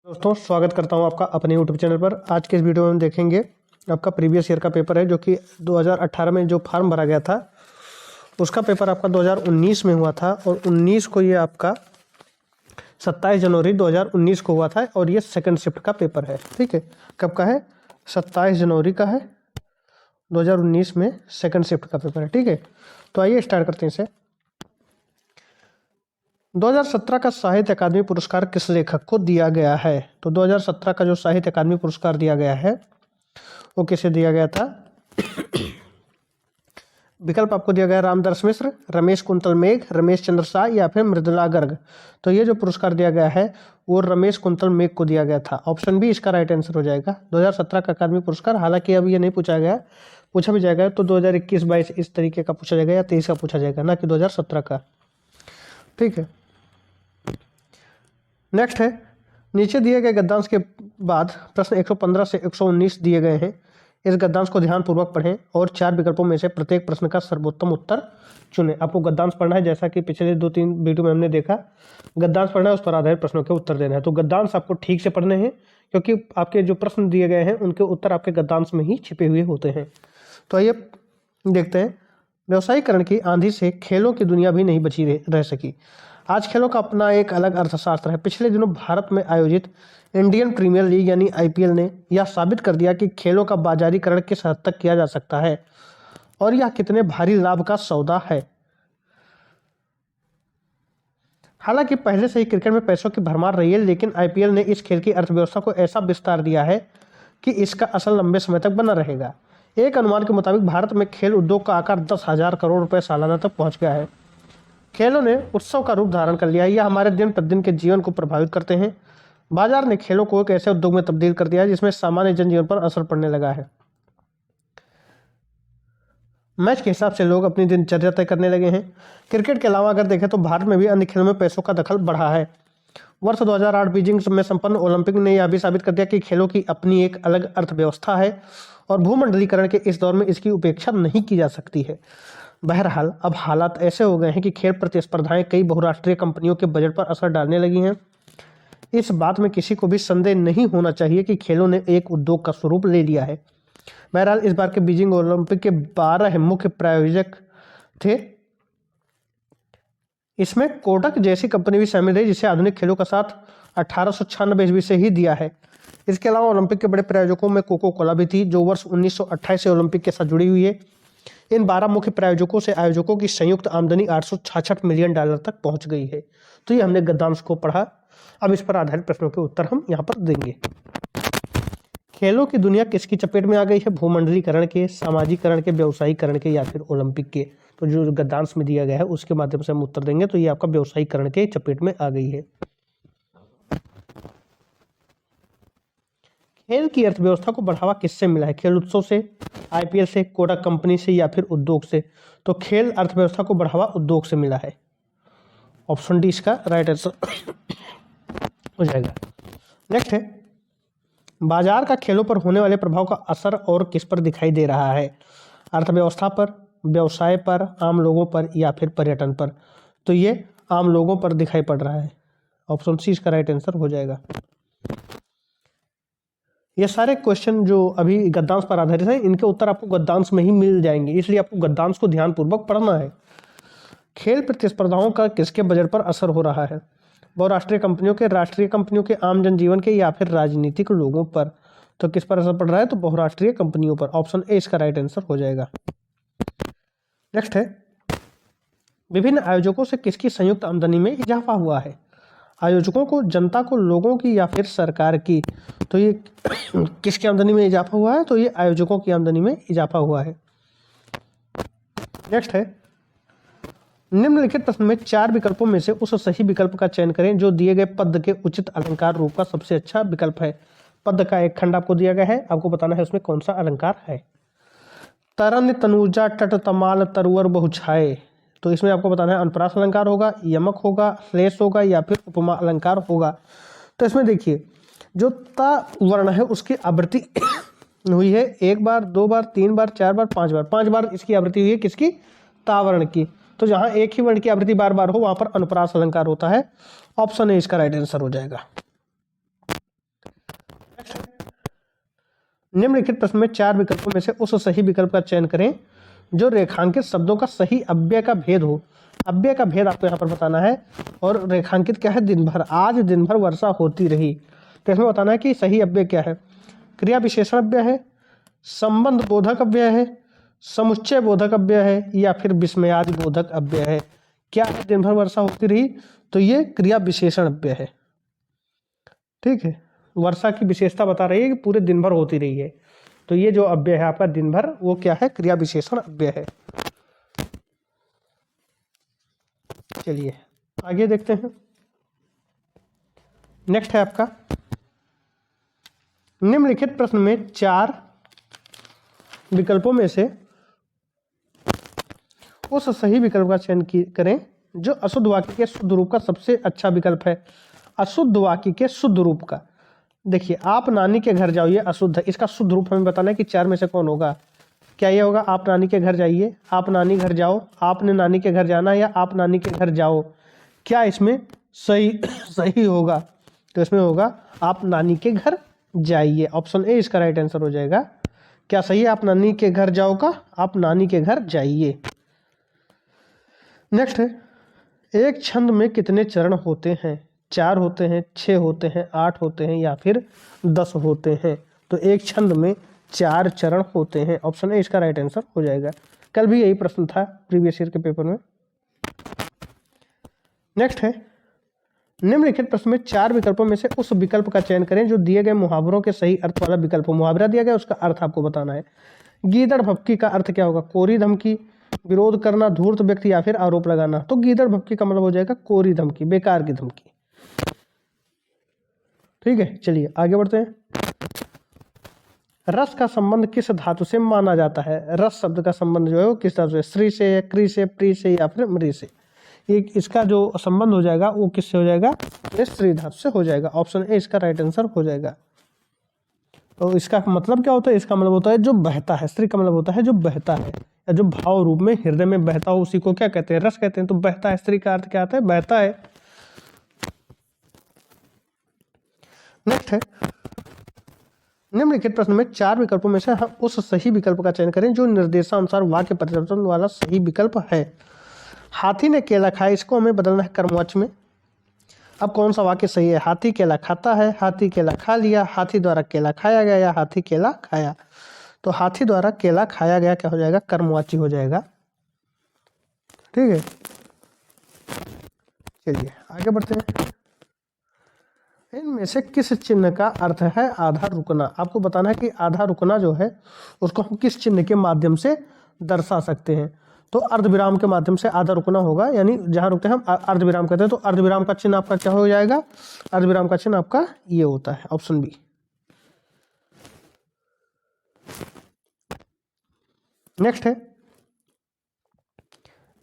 दोस्तों स्वागत करता हूं आपका अपने YouTube चैनल पर। आज के इस वीडियो में हम देखेंगे आपका प्रीवियस ईयर का पेपर है, जो कि 2018 में जो फॉर्म भरा गया था उसका पेपर आपका 2019 में हुआ था और 19 को ये आपका 27 जनवरी 2019 को हुआ था और ये सेकंड शिफ्ट का पेपर है। ठीक है, कब का है? 27 जनवरी का है, 2019 में सेकंड शिफ्ट का पेपर है। ठीक है, तो आइए स्टार्ट करते हैं इसे। 2017 का साहित्य अकादमी पुरस्कार किस लेखक को दिया गया है? तो 2017 का जो साहित्य अकादमी पुरस्कार दिया गया है वो किसे दिया गया था? विकल्प आपको दिया गया रामदास मिश्र, रमेश कुंतल मेघ, रमेश चंद्र शाह या फिर मृदुला गर्ग। तो ये जो पुरस्कार दिया गया है वो रमेश कुंतल मेघ को दिया गया था। ऑप्शन बी इसका राइट आंसर हो जाएगा। 2017 का अकादमी पुरस्कार, हालांकि अब ये नहीं पूछा गया, पूछा भी जाएगा तो 2021-22 इस तरीके का पूछा जाएगा या 23 का पूछा जाएगा, ना कि 2017 का। ठीक है, नेक्स्ट है, नीचे दिए गए गद्यांश के बाद प्रश्न 115 से 119 दिए गए हैं। इस गद्यांश को ध्यानपूर्वक पढ़ें और 4 विकल्पों में से प्रत्येक प्रश्न का सर्वोत्तम उत्तर चुनें। आपको गद्यांश पढ़ना है, जैसा कि पिछले 2-3 वीडियो में हमने देखा, गद्यांश पढ़ना है, उस पर आधारित प्रश्नों के उत्तर देना है। तो गद्यांश आपको ठीक से पढ़ने हैं, क्योंकि आपके जो प्रश्न दिए गए हैं उनके उत्तर आपके गद्यांश में ही छिपे हुए होते हैं। तो आइए देखते हैं। व्यवसायीकरण की आंधी से खेलों की दुनिया भी नहीं बची रह सकी। आज खेलों का अपना एक अलग अर्थशास्त्र है। पिछले दिनों भारत में आयोजित इंडियन प्रीमियर लीग यानी आईपीएल ने यह साबित कर दिया कि खेलों का बाजारीकरण किस हद तक किया जा सकता है और यह कितने भारी लाभ का सौदा है। हालांकि पहले से ही क्रिकेट में पैसों की भरमार रही है, लेकिन आईपीएल ने इस खेल की अर्थव्यवस्था को ऐसा विस्तार दिया है कि इसका असर लंबे समय तक बना रहेगा। एक अनुमान के मुताबिक भारत में खेल उद्योग का आकार 10,000 करोड़ रुपए सालाना तक पहुंच गया है। खेलों ने उत्सव का रूप धारण कर लिया है। यह हमारे दिन प्रतिदिन के जीवन को प्रभावित करते हैं। बाजार ने खेलों को एक ऐसे उद्योग में तब्दील कर दिया है जिसमें सामान्य जनजीवन पर असर पड़ने लगा है। मैच के हिसाब से लोग अपनी दिनचर्या तय करने लगे हैं। क्रिकेट के अलावा अगर देखें तो भारत में भी अन्य खेलों में पैसों का दखल बढ़ा है। वर्ष 2008 बीजिंग में संपन्न ओलंपिक ने यह भी साबित कर दिया कि खेलों की अपनी एक अलग अर्थव्यवस्था है और भूमंडलीकरण के इस दौर में इसकी उपेक्षा नहीं की जा सकती है। बहरहाल अब हालात ऐसे हो गए हैं कि खेल प्रतिस्पर्धाएं कई बहुराष्ट्रीय कंपनियों के बजट पर असर डालने लगी हैं। इस बात में किसी को भी संदेह नहीं होना चाहिए कि खेलों ने एक उद्योग का स्वरूप ले लिया है। बहरहाल इस बार के बीजिंग ओलंपिक के 12 मुख्य प्रायोजक थे। इसमें कोटक जैसी कंपनी भी शामिल रही, जिसे आधुनिक खेलों का साथ 1896 ईस्वी से ही दिया है। इसके अलावा ओलंपिक के बड़े प्रायोजकों में कोको कोला भी थी, जो वर्ष 1928 से ओलंपिक के साथ जुड़ी हुई है। इन 12 मुख्य प्रायोजकों से आयोजकों की संयुक्त आमदनी 866 मिलियन डॉलर तक पहुंच गई है। तो ये हमने गद्यांश को पढ़ा। अब इस पर आधारित प्रश्नों के उत्तर हम यहाँ पर देंगे। खेलों की दुनिया किसकी चपेट में आ गई है? भूमंडलीकरण के, सामाजिकरण के, व्यवसायीकरण के या फिर ओलंपिक के? तो जो गद्यांश में दिया गया है उसके माध्यम से हम उत्तर देंगे। तो ये आपका व्यवसायीकरण के चपेट में आ गई है। खेल की अर्थव्यवस्था को बढ़ावा किससे मिला है? खेल उत्सव से, आईपीएल से, कोटक कंपनी से या फिर उद्योग से? तो खेल अर्थव्यवस्था को बढ़ावा उद्योग से मिला है। ऑप्शन डी इसका राइट आंसर हो जाएगा। नेक्स्ट है, बाजार का खेलों पर होने वाले प्रभाव का असर और किस पर दिखाई दे रहा है? अर्थव्यवस्था पर, व्यवसाय पर, आम लोगों पर या फिर पर्यटन पर? तो ये आम लोगों पर दिखाई पड़ रहा है। ऑप्शन सी इसका राइट आंसर हो जाएगा। ये सारे क्वेश्चन जो अभी गद्यांश पर आधारित हैं, इनके उत्तर आपको गद्यांश में ही मिल जाएंगे, इसलिए आपको गद्यांश को ध्यानपूर्वक पढ़ना है। खेल प्रतिस्पर्धाओं का किसके बजट पर असर हो रहा है? बहुराष्ट्रीय कंपनियों के, राष्ट्रीय कंपनियों के, आम जनजीवन के या फिर राजनीतिक लोगों पर? तो किस पर असर पड़ रहा है? तो बहुराष्ट्रीय कंपनियों पर। ऑप्शन ए इसका राइट आंसर हो जाएगा। नेक्स्ट है, विभिन्न आयोजकों से किसकी संयुक्त आमदनी में इजाफा हुआ है? आयोजकों को, जनता को, लोगों की या फिर सरकार की? तो ये किसकी आमदनी में इजाफा हुआ है? तो ये आयोजकों की आमदनी में इजाफा हुआ है। नेक्स्ट है, निम्नलिखित प्रश्न में 4 विकल्पों में से उस सही विकल्प का चयन करें जो दिए गए पद के उचित अलंकार रूप का सबसे अच्छा विकल्प है। पद का एक खंड आपको दिया गया है, आपको बताना है उसमें कौन सा अलंकार है। तरन तनुजा तट तमाल तरवर बहुछाए, तो इसमें आपको बताना है अनुप्रास अलंकार होगा, यमक होगा, श्लेष होगा या फिर उपमा अलंकार होगा। तो इसमें देखिए, जो ता वर्ण है उसकी आवृत्ति हुई है 1 बार, 2 बार, 3 बार, 4 बार, 5 बार। 5 बार इसकी आवृत्ति हुई है किसकी? ता वर्ण की। तो जहां एक ही वर्ण की आवृत्ति बार बार हो वहां पर अनुप्रास अलंकार होता है। ऑप्शन ए इसका राइट आंसर हो जाएगा। निम्नलिखित प्रश्न में 4 विकल्पों में से उस सही विकल्प का चयन करें जो रेखांकित शब्दों का सही अव्यय का भेद हो। अव्यय का भेद आपको यहाँ पर बताना है। और रेखांकित क्या है? दिन भर। आज दिन भर वर्षा होती रही। तो इसमें बताना है कि सही अव्यय क्या है। क्रिया विशेषण अव्यय है, संबंध बोधक अव्यय है, समुच्चय बोधक अव्यय है, या फिर विस्मयादि बोधक अव्यय है। क्या है? दिन भर वर्षा होती रही, तो ये क्रिया विशेषण अव्यय है। ठीक है, वर्षा की विशेषता बता रही है कि पूरे दिन भर होती रही है। तो ये जो अव्यय है आपका दिन भर, वो क्या है? क्रिया विशेषण अव्यय है। चलिए आगे देखते हैं। नेक्स्ट है आपका, निम्नलिखित प्रश्न में 4 विकल्पों में से उस सही विकल्प का चयन करें जो अशुद्ध वाक्य के शुद्ध रूप का सबसे अच्छा विकल्प है। अशुद्ध वाक्य के शुद्ध रूप का, देखिए, आप नानी के घर जाओ, ये अशुद्ध है। इसका शुद्ध रूप हमें बताना है कि 4 में से कौन होगा। क्या ये होगा? आप नानी के घर जाइए, आप नानी घर जाओ, आपने नानी के घर जाना, या आप नानी के घर जाओ। क्या इसमें सही सही होगा? तो इसमें होगा आप नानी के घर जाइए। ऑप्शन ए इसका राइट आंसर हो जाएगा। क्या सही है? आप नानी के घर जाओ का आप नानी के घर जाइए। नेक्स्ट है, एक छंद में कितने चरण होते हैं? 4 होते हैं, 6 होते हैं, 8 होते हैं, या फिर 10 होते हैं। तो एक छंद में 4 चरण होते हैं। ऑप्शन ए इसका राइट आंसर हो जाएगा। कल भी यही प्रश्न था प्रीवियस ईयर के पेपर में। नेक्स्ट है, निम्नलिखित प्रश्न में 4 विकल्पों में से उस विकल्प का चयन करें जो दिए गए मुहावरों के सही अर्थ वाला विकल्प हो। मुहावरा दिया गया, उसका अर्थ आपको बताना है। गीदड़ भपकी का अर्थ क्या होगा? कोरी धमकी, विरोध करना, धूर्त व्यक्ति, या फिर आरोप लगाना। तो गीदड़ भपकी का मतलब हो जाएगा कोरी धमकी, बेकार की धमकी। ठीक है, चलिए आगे बढ़ते हैं। रस का संबंध किस धातु से माना जाता है? रस शब्द का संबंध जो है वो किस धातु से? श्री से, क्री से, प्री से, या फिर मृ से। एक इसका जो संबंध हो जाएगा वो किससे हो जाएगा? ये श्री धातु से हो जाएगा। ऑप्शन ए इसका राइट आंसर हो जाएगा। तो इसका मतलब क्या होता है? इसका मतलब होता है जो बहता है। श्री का मतलब होता है जो बहता है, या जो भाव रूप में हृदय में बहता हो, उसी को क्या कहते हैं? रस कहते हैं। तो बहता है, स्त्री का अर्थ क्या आता है? बहता है। नेक्स्ट है, निम्नलिखित प्रश्न में 4 विकल्पों में से हम उस सही विकल्प का चयन करें जो निर्देशानुसार वाक्य परिवर्तन वाला सही विकल्प है। हाथी ने केला खाया, इसको हमें बदलना है कर्मवाच्य में। अब कौन सा वाक्य सही है? हाथी केला खाता है, हाथी केला खा लिया, हाथी द्वारा केला खाया गया, या हाथी केला खाया। तो हाथी द्वारा केला खाया गया क्या हो जाएगा? कर्मवाची हो जाएगा। ठीक है, चलिए आगे बढ़ते हैं। इनमें से किस चिन्ह का अर्थ है आधा रुकना? आपको बताना है कि आधा रुकना जो है उसको हम किस चिन्ह के माध्यम से दर्शा सकते हैं। तो अर्धविराम के माध्यम से आधा रुकना होगा, यानी जहां रुकते हैं हम अर्धविराम कहते हैं। तो अर्धविराम का चिन्ह आपका क्या हो जाएगा? अर्धविराम का चिन्ह आपका ये होता है, ऑप्शन बी। नेक्स्ट है,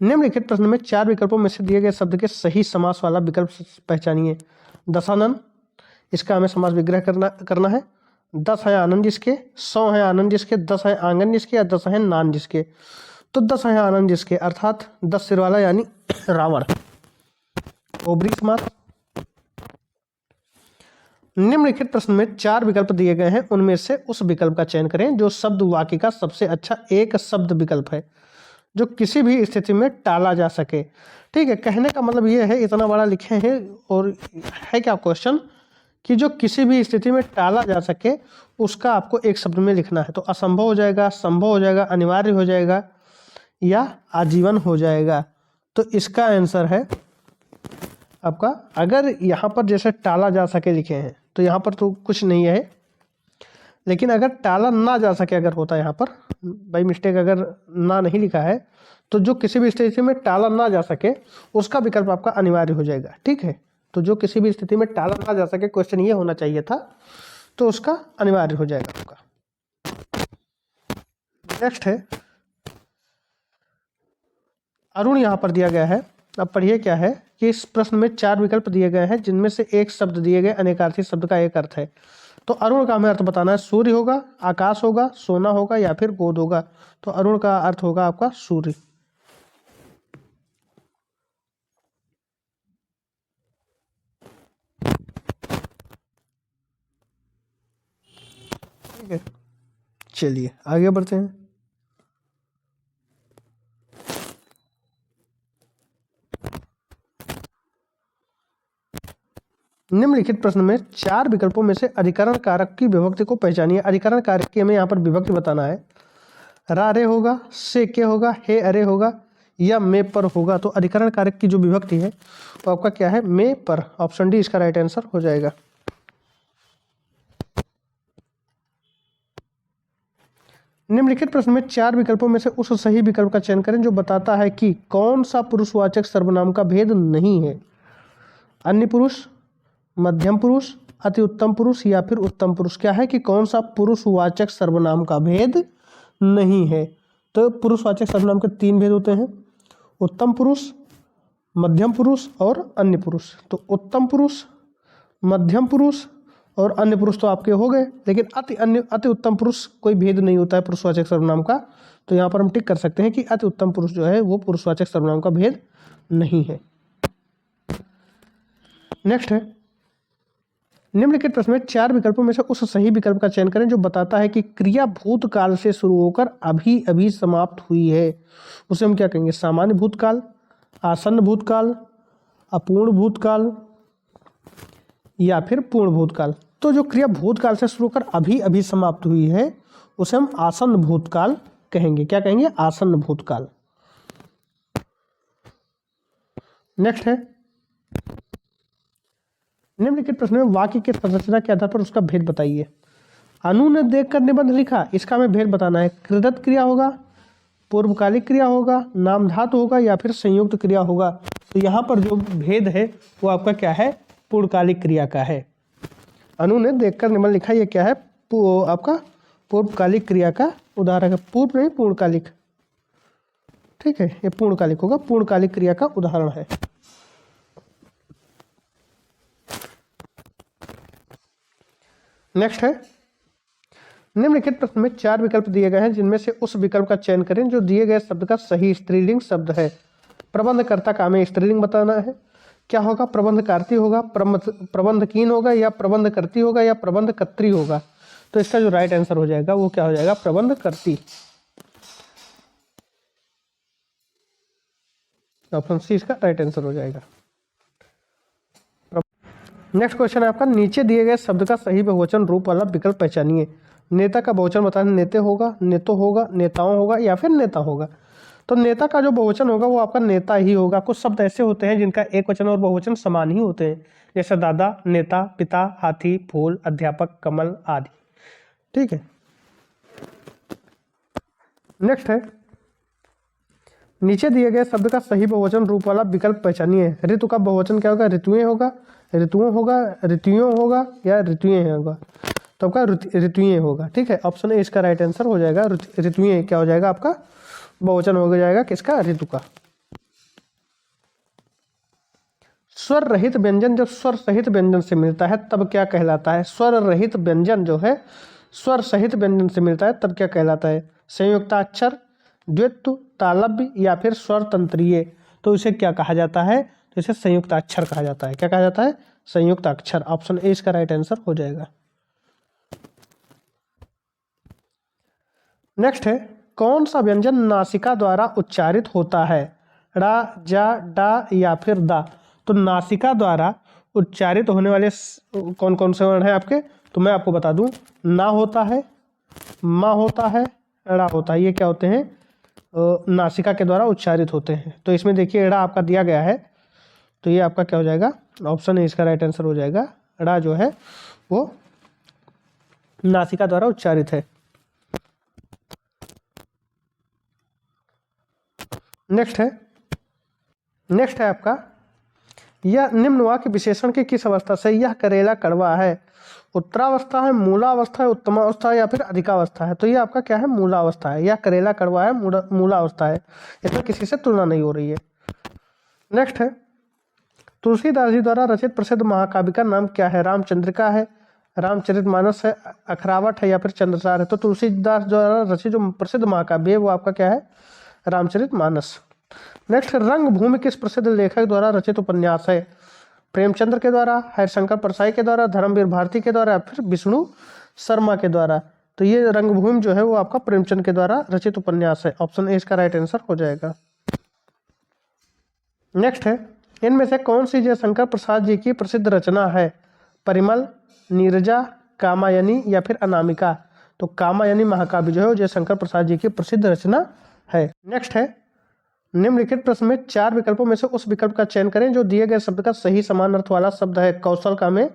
निम्नलिखित प्रश्न में 4 विकल्पों में से दिए गए शब्द के सही समास वाला विकल्प पहचानिए। दशानन, इसका हमें समास विग्रह करना है। 10 है आनंद जिसके, 100 है आनंद जिसके, 10 है आंगन जिसके, या 10 है नान जिसके। तो 10 है आनंद जिसके, अर्थात 10 सिर वाला यानी रावण। ओबरी समास। निम्नलिखित प्रश्न में 4 विकल्प दिए गए हैं, उनमें से उस विकल्प का चयन करें जो शब्द वाक्य का सबसे अच्छा एक शब्द विकल्प है, जो किसी भी स्थिति में टाला जा सके। ठीक है, कहने का मतलब ये है, इतना बड़ा लिखे हैं और है क्या क्वेश्चन कि जो किसी भी स्थिति में टाला जा सके उसका आपको एक शब्द में लिखना है। तो असंभव हो जाएगा, संभव हो जाएगा, अनिवार्य हो जाएगा, या आजीवन हो जाएगा। तो इसका आंसर है आपका, अगर यहाँ पर जैसे टाला जा सके लिखे हैं तो यहाँ पर तो कुछ नहीं है, लेकिन अगर टाला ना जा सके अगर होता है यहाँ पर बाई मिस्टेक, अगर ना नहीं लिखा है, तो जो किसी भी स्थिति में टाला ना जा सके उसका विकल्प आपका अनिवार्य हो जाएगा। ठीक है, तो जो किसी भी स्थिति में टाला ना जा सके, क्वेश्चन ये होना चाहिए था, तो उसका अनिवार्य हो जाएगा आपका। नेक्स्ट है, अरुण यहाँ पर दिया गया है। अब पढ़िए क्या है कि इस प्रश्न में 4 विकल्प दिए गए हैं जिनमें से एक शब्द दिए गए अनेकार्थी शब्द का एक अर्थ है। तो अरुण का हमें अर्थ बताना है। सूर्य होगा, आकाश होगा, सोना होगा, या फिर गोद होगा। तो अरुण का अर्थ होगा आपका सूर्य। ठीक है, चलिए आगे बढ़ते हैं। निम्नलिखित प्रश्न में चार विकल्पों में से अधिकरण कारक की विभक्ति को पहचानिए। अधिकरण कारक की हमें यहाँ पर विभक्ति बताना है। रा रे होगा, से के होगा, हे अरे होगा या मे पर होगा। तो अधिकरण कारक की जो विभक्ति है वो आपका क्या है, मे पर। ऑप्शन डी इसका राइट आंसर हो जाएगा। निम्नलिखित प्रश्न में चार विकल्पों में से उस सही विकल्प का चयन करें जो बताता है कि कौन सा पुरुषवाचक सर्वनाम का भेद नहीं है। अन्य पुरुष, मध्यम पुरुष, अति उत्तम पुरुष या फिर उत्तम पुरुष। क्या है कि कौन सा पुरुषवाचक सर्वनाम का भेद नहीं है। तो पुरुषवाचक सर्वनाम के तीन भेद होते हैं, उत्तम पुरुष, मध्यम पुरुष और अन्य पुरुष। तो उत्तम पुरुष, मध्यम पुरुष और अन्य पुरुष तो आपके हो गए, लेकिन अति उत्तम पुरुष कोई भेद नहीं होता है पुरुषवाचक सर्वनाम का। तो यहाँ पर हम टिक कर सकते हैं कि अति उत्तम पुरुष जो है वो पुरुषवाचक सर्वनाम का भेद नहीं है। नेक्स्ट है, निम्नलिखित प्रश्न में चार विकल्पों में से उस सही विकल्प का चयन करें जो बताता है कि क्रिया भूतकाल से शुरू होकर अभी अभी समाप्त हुई है। उसे हम क्या कहेंगे, सामान्य भूतकाल, आसन्न भूतकाल, अपूर्ण भूतकाल या फिर पूर्ण भूतकाल। तो जो क्रिया भूतकाल से शुरू होकर अभी अभी समाप्त हुई है उसे हम आसन्न भूतकाल कहेंगे। क्या कहेंगे, आसन्न भूतकाल। नेक्स्ट है, निम्नलिखित प्रश्न में वाक्य की संरचना के आधार पर उसका भेद बताइए। अनु ने देखकर निबंध लिखा, इसका हमें भेद बताना है। कृदंत क्रिया होगा, पूर्वकालिक क्रिया होगा, नाम धातु होगा या फिर संयुक्त क्रिया होगा। तो यहाँ पर जो भेद है वो आपका क्या है, पूर्वकालिक क्रिया का है। अनु ने देखकर निबंध लिखा, ये क्या है, आपका पूर्वकालिक क्रिया का उदाहरण है। पूर्व नहीं, पूर्णकालिक, ठीक है, ये पूर्णकालिक होगा, पूर्णकालिक क्रिया का उदाहरण है। नेक्स्ट है, निम्नलिखित प्रश्न में चार विकल्प दिए गए हैं जिनमें से उस विकल्प का चयन करें जो दिए गए शब्द का सही स्त्रीलिंग शब्द है। प्रबंधकर्ता का हमें स्त्रीलिंग बताना है। क्या होगा, प्रबंधकार्ती होगा, प्रबंधकीन होगा या प्रबंधकर्ती होगा या प्रबंधकर्त्री होगा। तो इसका जो राइट आंसर हो जाएगा वो क्या हो जाएगा, प्रबंधकर्ती। ऑप्शन सी इसका राइट आंसर हो जाएगा। नेक्स्ट क्वेश्चन है आपका, नीचे दिए गए शब्द का सही बहुवचन रूप वाला विकल्प पहचानिए। नेता का बहुवचन बताना, नेते होगा, नेतो होगा, नेताओं होगा या फिर नेता होगा। तो नेता का जो बहुवचन होगा वो आपका नेता ही होगा। कुछ शब्द ऐसे होते हैं जिनका एक वचन और बहुवचन समान ही होते हैं, जैसे दादा, नेता, पिता, हाथी, फूल, अध्यापक, कमल आदि। ठीक है। नेक्स्ट है, नीचे दिए गए शब्द का सही बहुवचन रूप वाला विकल्प पहचानिए। ऋतु का बहुवचन क्या होगा, ऋतुएं होगा, ऋतुओं होगा, ऋतुओं होगा या ऋतुएं होगा। तो आपका ऋतुएं होगा। ठीक है, ऑप्शन ए इसका राइट आंसर हो जाएगा। ऋतुएं क्या हो जाएगा, आपका बहुवचन हो जाएगा किसका, ऋतु का। स्वर रहित व्यंजन जब स्वर सहित व्यंजन से मिलता है तब क्या कहलाता है। स्वर रहित व्यंजन जो है स्वर सहित व्यंजन से मिलता है तब क्या कहलाता है, संयुक्ताक्षर, द्वित्व, तालव्य या फिर स्वर तंत्रीय। तो इसे क्या कहा जाता है, तो इसे संयुक्ताक्षर कहा जाता है। क्या कहा जाता है, संयुक्ताक्षर। ऑप्शन ए इसका राइट आंसर हो जाएगा। नेक्स्ट है, कौन सा व्यंजन नासिका द्वारा उच्चारित होता है, ड़ा, जा, डा या फिर दा। तो नासिका द्वारा उच्चारित होने वाले कौन कौन से वर्ण हैं आपके, तो मैं आपको बता दूं, ना होता है, मा होता है, ड़ा होता है। ये क्या होते हैं, नासिका के द्वारा उच्चारित होते हैं। तो इसमें देखिए ड़ा आपका दिया गया है, तो ये आपका क्या हो जाएगा, ऑप्शन ए इसका राइट आंसर हो जाएगा। ड़ा जो है वो नासिका द्वारा उच्चारित है। नेक्स्ट है आपका, यह निम्न वाक्य विशेषण की किस अवस्था से, यह करेला कड़वा है, उत्तरावस्था है, मूलावस्था है, उत्तमावस्था है या फिर अधिकावस्था है। तो ये आपका क्या है, मूलावस्था है। यह करेला कड़वा है, मूलावस्था है, इसमें किसी से तुलना नहीं हो रही है। नेक्स्ट है, तुलसीदास जी द्वारा रचित प्रसिद्ध महाकाव्य का नाम क्या है, रामचंद्रिका है, रामचरितमानस है, अखरावट है या फिर चंद्रसार है। तो तुलसीदास द्वारा रचित जो प्रसिद्ध महाकाव्य है वो आपका क्या है, रामचरितमानस। नेक्स्ट, रंगभूमि किस प्रसिद्ध लेखक द्वारा रचित उपन्यास है, प्रेमचंद के द्वारा, हरिशंकर परसाई के द्वारा, धर्मवीर भारती के द्वारा या फिर विष्णु शर्मा के द्वारा। तो ये रंगभूमि जो है वो आपका प्रेमचंद के द्वारा रचित उपन्यास है। ऑप्शन ए इसका राइट आंसर हो जाएगा। नेक्स्ट है, इनमें से कौन सी जयशंकर प्रसाद जी की प्रसिद्ध रचना है? परिमल, नीरजा, कामायनी या फिर अनामिका? तो कामायनी महाकाव्य जो है वो जयशंकर प्रसाद जी की प्रसिद्ध रचना है। नेक्स्ट है, निम्नलिखित प्रश्न में 4 विकल्पों में से उस विकल्प का चयन करें जो दिए गए शब्द का सही समान अर्थ वाला शब्द है। कौशल का में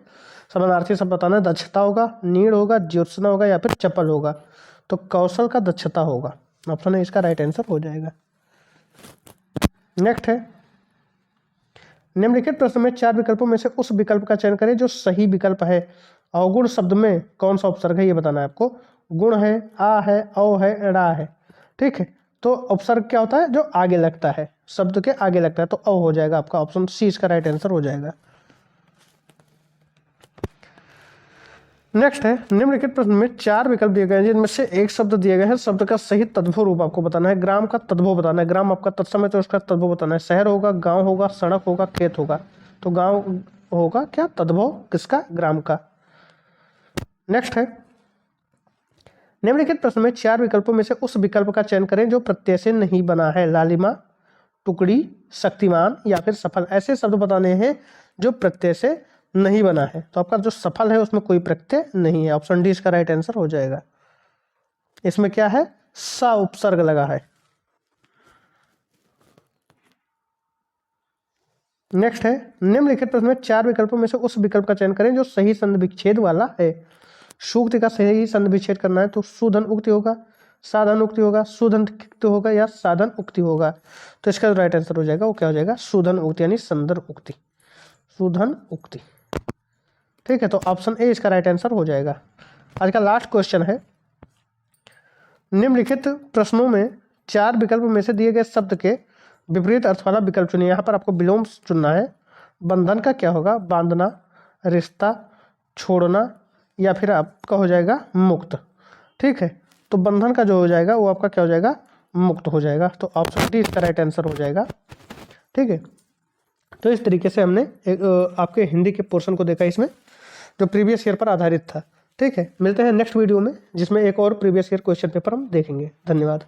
समानार्थी शब्द बताना है। दक्षता होगा, नीड़ होगा, ज्योत्सना होगा या फिर चपल होगा? तो कौशल का दक्षता होगा। ऑप्शन है इसका राइट आंसर हो जाएगा। नेक्स्ट है, निम्नलिखित प्रश्न में 4 विकल्पों में से उस विकल्प का चयन करें जो सही विकल्प है। अवगुण शब्द में कौन सा उपसर्ग है ये बताना है आपको। गुण है, आ है, औ है, ड़ा है। ठीक है, तो उपसर्ग क्या होता है? जो आगे लगता है, शब्द के आगे लगता है, तो औ हो जाएगा आपका। ऑप्शन सी इसका राइट आंसर हो जाएगा। नेक्स्ट है, निम्नलिखित प्रश्न में 4 विकल्प दिए गए हैं जिनमें से एक शब्द दिए गए हैं, शब्द का सही तद्भव रूप आपको बताना है। ग्राम का तद्भव बताना है। ग्राम आपका तत्सम है तो उसका तद्भव बताना है। शहर होगा, गांव होगा, सड़क होगा, खेत होगा। तो गांव होगा क्या? तद्भव किसका? ग्राम का। नेक्स्ट है, निम्नलिखित प्रश्न में 4 विकल्पों में से उस विकल्प का चयन करें जो प्रत्यय से नहीं बना है। लालिमा, टुकड़ी, शक्तिमान या फिर सफल? ऐसे शब्द बताने हैं जो प्रत्यय से नहीं बना है। तो आपका जो सफल है उसमें कोई प्रत्यय नहीं है। ऑप्शन डी इसका राइट आंसर हो जाएगा। इसमें क्या है? सा उपसर्ग लगा है। नेक्स्ट है, निम्नलिखित प्रश्न में 4 विकल्पों में से उस विकल्प का चयन करें जो सही संधि विच्छेद वाला है। सूक्ति का सही संधि विच्छेद करना है तो सुधन उक्ति होगा, साधन उक्ति होगा, सुधन उक्ति होगा या साधन उक्ति होगा? तो इसका राइट आंसर हो जाएगा वो क्या हो जाएगा? सुधन उक्ति यानी संदर्भ उक्ति, सुधन उक्ति। ठीक है, तो ऑप्शन ए इसका राइट आंसर हो जाएगा। आज का लास्ट क्वेश्चन है, निम्नलिखित प्रश्नों में 4 विकल्प में से दिए गए शब्द के विपरीत अर्थ वाला विकल्प चुनिए। यहाँ पर आपको विलोम चुनना है। बंधन का क्या होगा? बांधना, रिश्ता, छोड़ना या फिर आपका हो जाएगा मुक्त। ठीक है, तो बंधन का जो हो जाएगा वो आपका क्या हो जाएगा? मुक्त हो जाएगा। तो ऑप्शन डी इसका राइट आंसर हो जाएगा। ठीक है, तो इस तरीके से हमने आपके हिंदी के पोर्शन को देखा इसमें, जो प्रीवियस ईयर पर आधारित था। ठीक है, मिलते हैं नेक्स्ट वीडियो में जिसमें एक और प्रीवियस ईयर क्वेश्चन पेपर हम देखेंगे। धन्यवाद।